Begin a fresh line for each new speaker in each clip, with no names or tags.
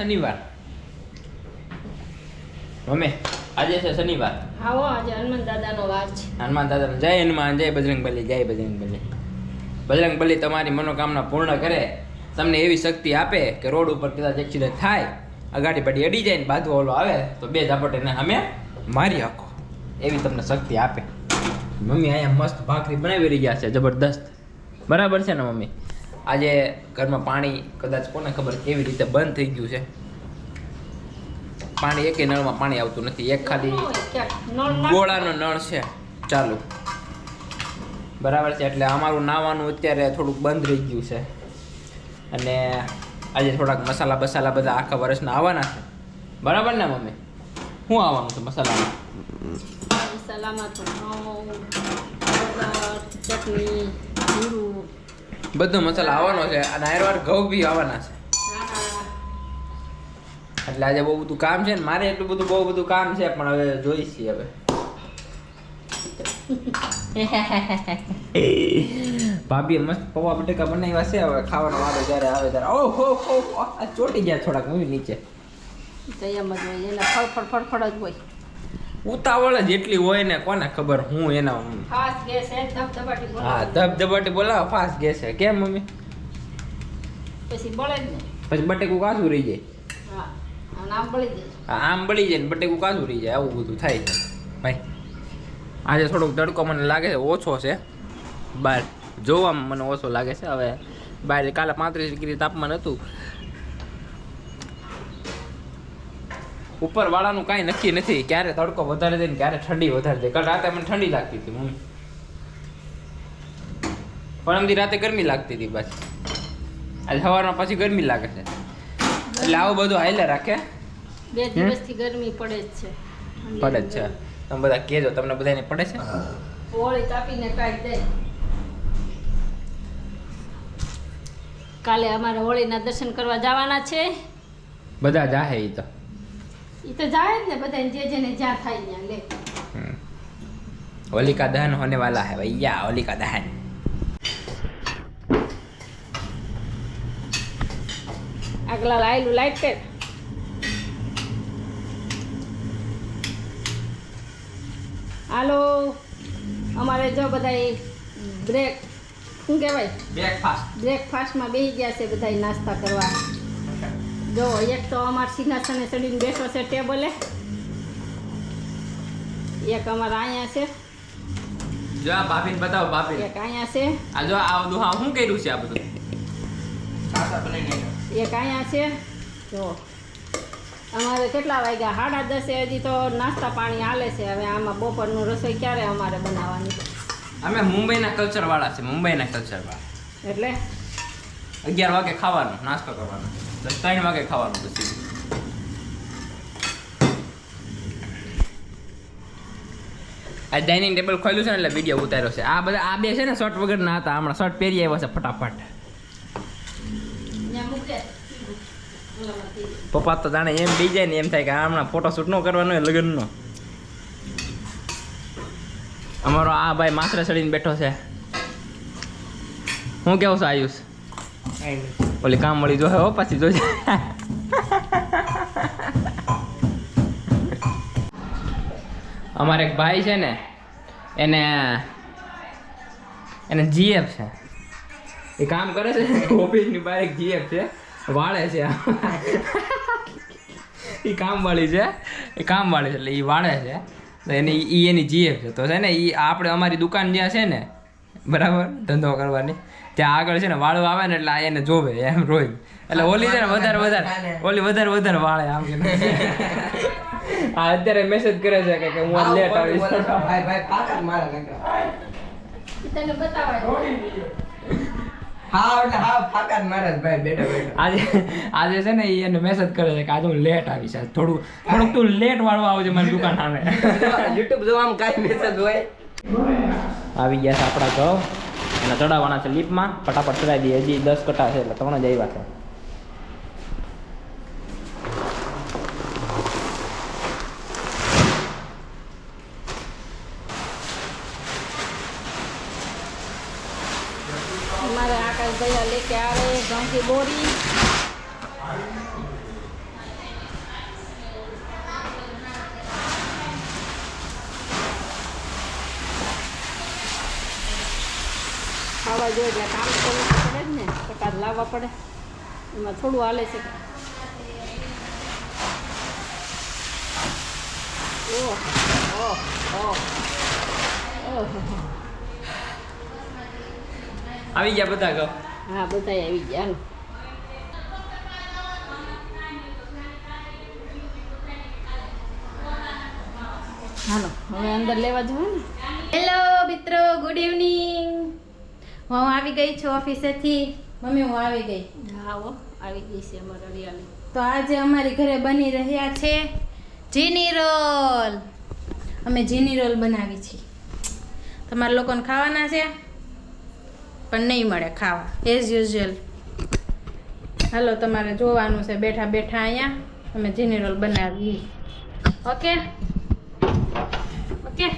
શનિવાર મમ્મી આજે છે શનિવાર
આવો આજે હનુમાન દાદાનો વાર છે
હનુમાન દાદા જય હનુમાન જય બજરંગબલી જય બજરંગબલી બજરંગબલી તમારી મનોકામના પૂર્ણ કરે તમને એવી શક્તિ આપે કે રોડ ઉપર કદાચ એક્સિડન્ટ થાય અગાડી પાડી અડી જાય ને બાજુ ઓલો આવે તો બે ઝાપટીને અમે મારી શકો એવી તમને શક્તિ આપે મમ્મી અહીંયા મસ્ત ભાખરી બનાવી રહ્યા છે જબરદસ્ત બરાબર છે ને મમ્મી આજે ઘરમાં પાણી કદાચ કોને ખબર કેવી રીતે બંધ થઈ ગયું છે પાણી એકે નળમાં પાણી આવતું નથી એક ખાલી ગોળાનો નળ છે ચાલુ બરાબર છે એટલે અમારું નાવાનું અત્યારે થોડુંક બંધ રહી ગયું છે અને આજે થોડાક મસાલા બસાલા બધા આખા વર્ષના આવવાના છે બરાબર ને મમ્મી શું આવવાનું છે મસાલામાં
મસાલામાં તો ચટણી જીરું
બધો મસાલા આવવાનો છે અને આયરવાર ઘઉં બી આવવાના છે એટલે આજે બહુ બધું કામ છે ને મારે એટલું બધું બહુ બધું કામ છે પણ હવે જોઈશી હવે ભાભીએ મસ્ત પૌવા બટેકા બનાવ્યા છે હવે ખાવાનો વારો જ્યારે આવે ત્યારે ઓહો હો આ ચોટી ગયા થોડાક મૂવી નીચે
તો એમ જ હોય એને ફળફળ જ હોય
ઉતાવળ જ એટલી હોય ને કોને ખબર હું એના
ફાસ્ટ ગેસ છે ધબધબાટી બોલાવો
હા ધબધબાટી બોલાવો ફાસ્ટ ગેસ છે કેમ મમ્મી
પછી બળે જ ને
પછી બટેકું કાચું રહી જાય
હા અને આમ બળી જાય
હા આમ બળી જાય ને બટેકું કાચું રહી જાય આવું બધું થાય છે ભાઈ આજે થોડોક તડકો મને લાગે છે ઓછો છે બહાર જોવામાં મને ઓછો લાગે છે હવે બહાર કાલે 35 ડિગ્રી તાપમાન હતું ઉપર વાળાનું કાંઈ નક્કી નથી ક્યારે તડકો વધારે દે ને ક્યારે ઠંડી વધારે દે કાલ રાતે મને ઠંડી લાગતી હતી મમ્મી પરમદી રાતે ગરમી લાગતી હતી બસ આજે સવારમાં પછી ગરમી લાગે છે એટલે આવું બધું હાઈલે રાખે
2 દિવસથી ગરમી પડે જ છે
પડે જ છે તમે બધા કહેજો તમને બધાને પડે છે
હોળી તાપીને કાઢી દે કાલે અમારે હોળીના દર્શન કરવા જવાના છે
બધા જાહે ઈ તો
જાય જ ને બધા જેને જ્યાં થાય ત્યાં લે
होलिका दहन होने वाला है भैया होलिका दहन
આગલા લાઈલું લાઈટ કર હાલો અમારે જો બધા બ્રેક શું કહેવાય બ્રેકફાસ્ટમાં બેસી ગયા છે બધા નાસ્તા કરવા જો એક તો અમારે સિંહાસને ચડીને બેઠો છે ટેબલે એક અમારા અહીંયા છે
જો આ ભાભીને બતાવો ભાભી
એક અહીંયા છે
આ જો આ બધું હા શું કર્યું છે આ બધું
એક અહીંયા છે જો અમારે કેટલા વાગ્યા 10:30 હજી તો નાસ્તા પાણી હાલે છે હવે આમાં બપોરનું રસોઈ ક્યારે અમારે બનાવવાની
અમે મુંબઈના કલ્ચર વાળા છે મુંબઈના કલ્ચર વાળા
એટલે
11 વાગે ખાવાનું નાસ્તો કરવાનો 3 વાગે ખાવાનું પછી આ ડાઇનિંગ ટેબલ ખોલ્યું છે ને એટલે વિડીયો ઉતાર્યો છે આ બધા આ બે છે ને શર્ટ વગરના હતા હમણાં શર્ટ પહેરી આવ્યા છે ફટાફટ પપ્પા તો જાણે એમ બી જાય ને એમ થાય કે હમણાં ફોટોશૂટ નો કરવાનો હોય લગ્નનો અમારો આ ભાઈ માથરે ચડીને બેઠો છે હું કેવું છું આયુષ ઓલી કામ મળી જોહે હો પાછી જોજે અમારે એક ભાઈ છે ને એને જીએફ છે એ કામ કરે છે ઓફિસની બહાર એક જીએફ છે વાળે છે એ કામવાળી છે એટલે એ વાળે છે તો એની જીએફ છે તો છે ને એ આપણે અમારી દુકાન જ્યાં છે ને બરાબર ધંધો કરવાની ત્યાં આગળ છે ને વાળો આવે ને એટલે એને જોવે એમ રોજ એટલે ઓલી છે ને વધારે વાળે આમ કે હા અત્યારે મેસેજ કરે છે કે હું લેટ આવીશ
તને બતાવાય
આજે છે ને એને મેસેજ કરે છે કે આજે હું લેટ આવીશ થોડુંક તું લેટ વાળો આવજે મારી દુકાન સામે
યુટ્યુબ જોવામાં કાંઈ મેસેજ હોય
આવી ગયા છે આપણા ઘઉં અને ચડાવવાના છે લીપમાં ફટાફટ ચડાવી દઈએ હજી 10 કટા છે એટલે 3 જ આવ્યા છે
हमारे आकाश भैया लेके आ रहे हैं गाँव की बोरी ખાવા જોઈએ એટલે કામ કરવું તો પડે જ ને, પ્રકાર લાવવા પડે, એમાં થોડું હાલે છે. ઓહ ઓહ ઓહ ઓહો.
આવી ગયા બધા કહો.
હા બધાય આવી ગયા. હાલો હવે અંદર લેવા જવું ને.
હેલો મિત્રો, ગુડ ઇવનિંગ. હું આવી ગઈ છું ઓફિસેથી. મમ્મી હું આવી ગઈ.
હા હો આવી ગઈ છે અમારે હરિયાળી.
તો આજે અમારી ઘરે બની રહ્યા છે જીની રોલ. અમે જીની રોલ બનાવી છીએ. તમારા લોકોને ખાવાના છે પણ નહીં મળે ખાવા એઝ યુઝ્યુઅલ. હાલો તમારે જોવાનું છે બેઠા બેઠા અહીંયા અમે જીની રોલ બનાવી. Okay okay.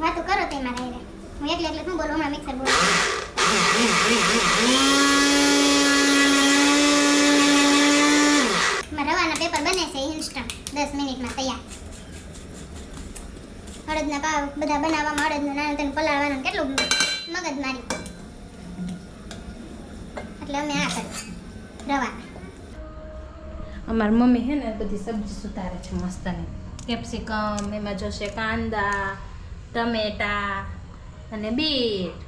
વાતો કરો તેમાં રહી હું એટલે શું બોલું હમણાં મિક્સર બોલું. રવાના પેપર બને છે ઇન્સ્ટન્ટ 10 મિનિટમાં તૈયાર. અડદના પાવ બધા બનાવવામાં અડદનું નાનું તેનું પલાળવાનું કેટલું મગજ મારી એટલે અમે આ કરીએ રવા.
અમારી મમ્મી છે ને બધી સબ્જી સુધારે છે મસ્તની. કેપ્સિકમ, એમાં જોશે કાંદા, ટમેટા અને બીટ.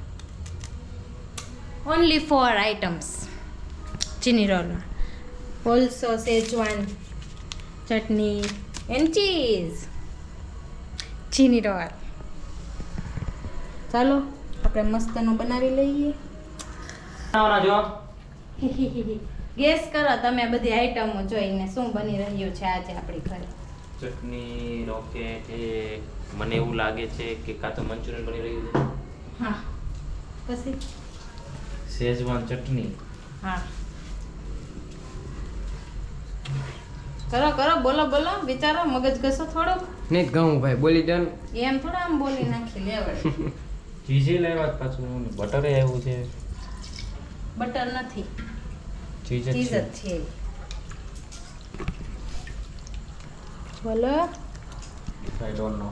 ઓનલી 4 આઇટમ્સ ચીની રોલમાં. Also Schezwan chutney and cheese. ચીની રોલ ચાલો આપણે મસ્તનું બનાવી લઈએ. ગેસ કરો તમે બધી આઈટમો જોઈને શું બની રહ્યું છે આજે આપણી ઘરે.
ચટણી રોકેટ એ મને એવું લાગે છે કે કાં તો મંચુરિયન બની રહ્યું છે.
હા પછી
શેઝવાન ચટણી.
હા કરો કરો, બોલો બોલો, વિચારો, મગજ ઘસો થોડોક.
નહીં કહું ભાઈ બોલી દો ને.
એમ થોડા આમ બોલી નાખી લેવડે.
ચીઝે લાવ્યા પાછું બટરે આવ્યું છે.
બટર નથી,
ચીઝ જ
ચીઝ
છે.
જ છે. બોલો.
I don't know.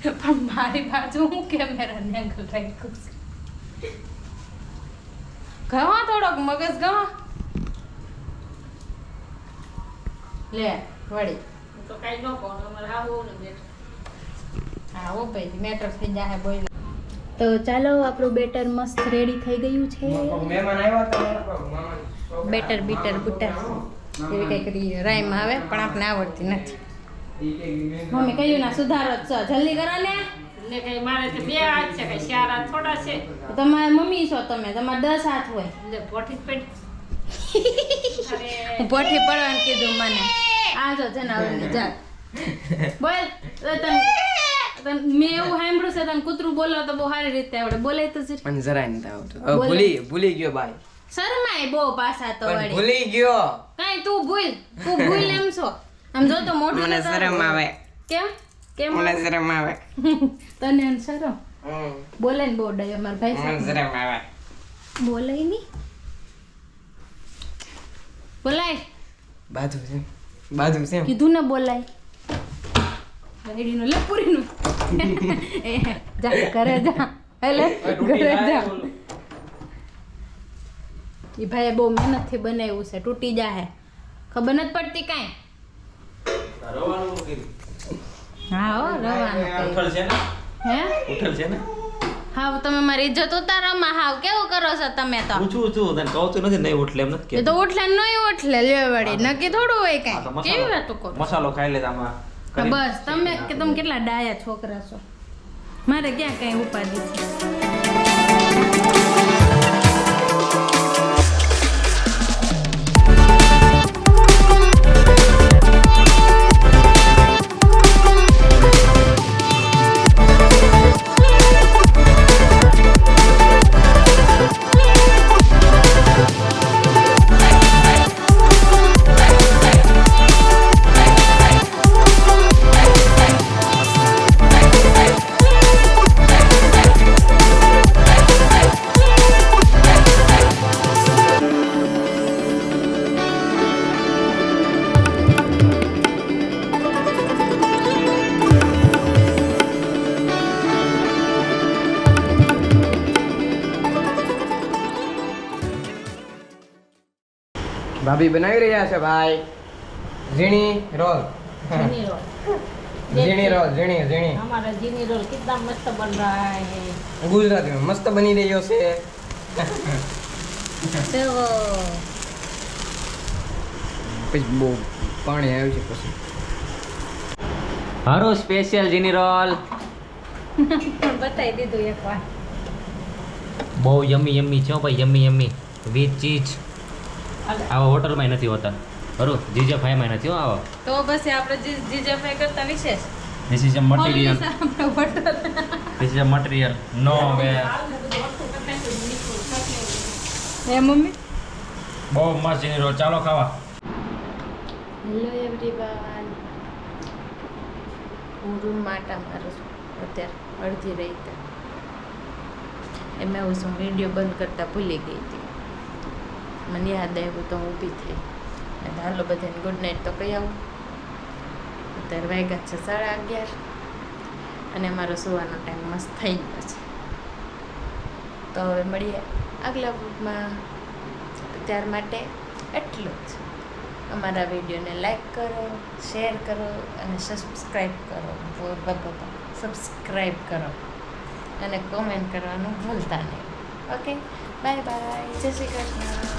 પણ મારી બાજુ હું કેમેરાને એંગલ રાખ્યું છે. ઘવા થોડોક મગજ ઘવા. લે વળી.
તો કાંઈ ન કહો અમારે આવું ને બેઠું.
હા ઓ ભાઈ મેટર થઈ જાય બોલ. તો ચાલો આપણું બેટર મસ્ત રેડી થઈ ગયું છે.
મહેમાન આવ્યા હતા
બેટર બીટર બુટર એવી કંઈક રાઈમ આવે પણ આપણે આવડતી નથી. મમ્મી કહ્યું ના સુધારો જ છો, જલ્દી કરો ને.
એટલે કઈ મારે તો 2 હાથ છે, કઈ 4 હાથ થોડા છે.
તમારા મમ્મી છો તમે, તમારે 10 હાથ હોય.
એટલે પોઠી જ પડી.
હું પોઠી પડવાનું કીધું મને. આ જો છે ને હવે જા બોલ. મેં એવું સાંભળ્યું છે તને કૂતરું બોલો તો બહુ સારી રીતે આવડે. બોલાય તો જરી.
પણ જરાય નથી આવતું. હવે
બોલે.
ભૂલી ગયો ભાઈ.
શરમાય બહુ પાછા તો
પણ
વળી.
ભૂલી ગયો.
કાંઈ તું ભૂલ એમ છો. આમ જો તો મોઢું
મને
તો તારું.
શરમ આવે.
કેમ કેમ
મને શરમ આવે.
તને એમ શરમ બોલે ને બહુ ડાયો મારા ભાઈ
મને
સાથે.
શરમ આવે.
બોલાય નહીં. બોલાય
બાજુ છે એમ.
કીધું ને બોલાય. રેડીનું લે પૂરીનું. એ જા ઘરે જા. હેલે ઘરે જા. ઈ ભાઈએ બહુ મહેનતથી બનાવ્યું છે, તૂટી જાહે. ખબર નથી પડતી કાંઈ.
રવાનું કીધું.
હા હો રવાનું
ઉઠલ છે ને?
હે
ઉઠલ છે ને?
હાવ તમે મારી ઇજ્જત ઉતારોમાં હાવ કેવું કરો છો તમે તો.
ઊંચું તને કહું તો નથી નહીં ઉઠલે એમ નથી
એ તો ઉઠલે નહીં ઉઠલે લે વળી નક્કી થોડું હોય
કહેતું. હા, તો
કાંઈ. કેવી વાતો કરો.
મસાલો ખાઈ લે આમાં
હા, બસ તમે કેટલા ડાયા છોકરા છો. મારે ક્યાં કઈ ઉપાધિ છે.
ભાભી બનાવી રહ્યા છે ભાઈ ઝીણી રોલ
जीनी रोल
ઝીણી રોલ ઝીણી
हमारा जीनी रोल कितना मस्त बन रहा है
ગુજરાતીમાં મસ્ત બની રહ્યો છે
જુઓ
પછી બહુ પાણી આવ્યું છે પછી
હારું સ્પેશિયલ જીની રોલ
બતાવી દીધું એકવાર
બહુ યમી યમી છે હો ભાઈ યમી યમી વિથ ચીઝ
अरे
આવા હોટલમાં નથી હોતા હારું જીજા ફાઈમાં નથી હો આવા
તો બસ આપણે જીજા ફ્રાય કરતા વિશેષ
ધીસ ઇઝ અ મટીરિયલ
આપણે butter
this is a material નો વે
હે મમ્મી
બહુ મસ્ત જીની રોલ ચાલો ખાવા
હેલો એવરીવન હું રૂમ માટા મારું છું અત્યારે અડધી રહી હતી એમાં હું શું વિડીયો બંધ કરતાં ભૂલી ગઈ હતી મને યાદ આવ્યું તો હું ઊભી થઈ અને હાલો બધાને ગુડ નાઇટ તો કહી આવું અત્યારે વાગ્યા છે 11:30 અને મારો સુવાનો ટાઈમ મસ્ત થઈ ગયો છે તો હવે મળીએ આગલા બ્લોગમાં ત્યાર માટે એટલું જ અમારા વિડીયોને લાઈક કરો શેર કરો અને સબસ્ક્રાઈબ કરો અને કોમેન્ટ કરવાનું ભૂલતા નહીં ઓકે બાય બાય જય શ્રી કૃષ્ણ